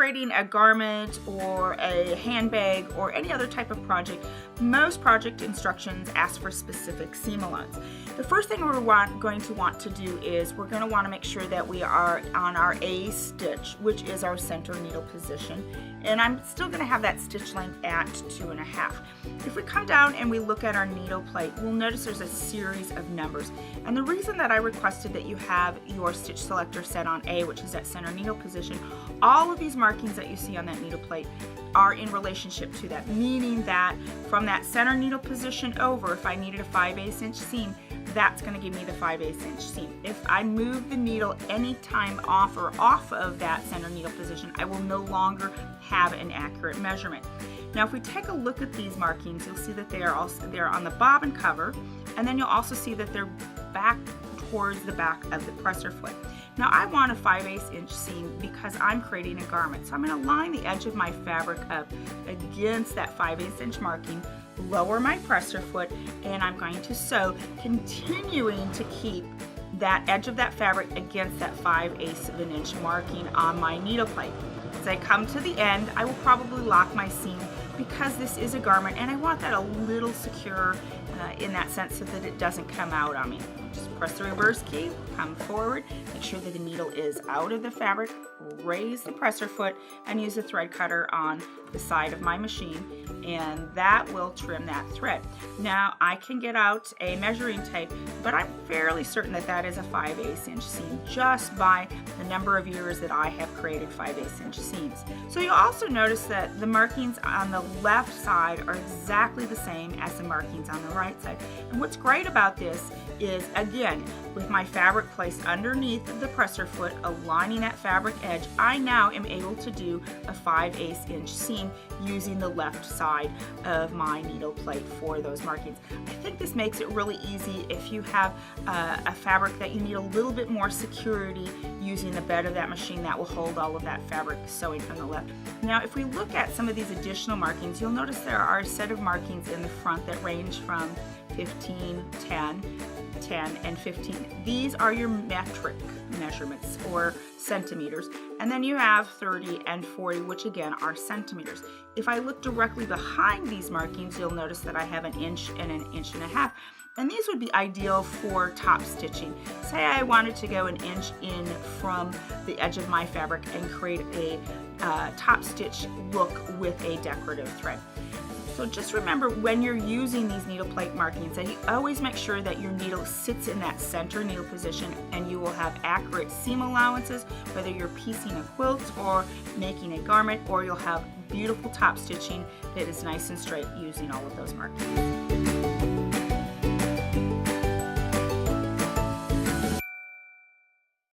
creating a garment or a handbag or any other type of project, most project instructions ask for specific seam allowance. The first thing we're going to want to do is we're going to want to make sure that we are on our A stitch, which is our center needle position, and I'm still going to have that stitch length at 2.5. If we come down and we look at our needle plate, we'll notice there's a series of numbers, and the reason that I requested that you have your stitch selector set on A, which is that center needle position, all of these markings that you see on that needle plate are in relationship to that, meaning that from that center needle position over, if I needed a 5/8 inch seam, that's going to give me the 5/8 inch seam. If I move the needle any time off or off of that center needle position, I will no longer have an accurate measurement. Now if we take a look at these markings, you'll see that they're on the bobbin cover, and then you'll also see that they're back towards the back of the presser foot. Now I want a 5/8 inch seam because I'm creating a garment. So I'm going to line the edge of my fabric up against that 5/8 inch marking, lower my presser foot, and I'm going to sew, continuing to keep that edge of that fabric against that 5/8 of an inch marking on my needle plate. As I come to the end, I will probably lock my seam because this is a garment and I want that a little secure in that sense so that it doesn't come out on me. Just press the reverse key, come forward, make sure that the needle is out of the fabric, raise the presser foot, and use a thread cutter on the side of my machine, and that will trim that thread. Now I can get out a measuring tape, but I'm fairly certain that that is a 5/8 inch seam just by the number of years that I have created 5/8 inch seams. So you'll also notice that the markings on the left side are exactly the same as the markings on the right side. And what's great about this is, again, with my fabric placed underneath the presser foot, aligning that fabric edge, I now am able to do a 5/8 inch seam using the left side of my needle plate for those markings. I think this makes it really easy if you have a fabric that you need a little bit more security using the bed of that machine that will hold all of that fabric sewing from the left. Now if we look at some of these additional markings, you'll notice there are a set of markings in the front that range from 15, 10, 10, and 15. These are your metric measurements or centimeters, and then you have 30 and 40, which again are centimeters. If I look directly behind these markings, you'll notice that I have 1 inch and 1.5 inches, and these would be ideal for top stitching. Say I wanted to go 1 inch in from the edge of my fabric and create a top stitch look with a decorative thread. So just remember, when you're using these needle plate markings, that you always make sure that your needle sits in that center needle position, and you will have accurate seam allowances, whether you're piecing a quilt or making a garment, or you'll have beautiful top stitching that is nice and straight using all of those markings.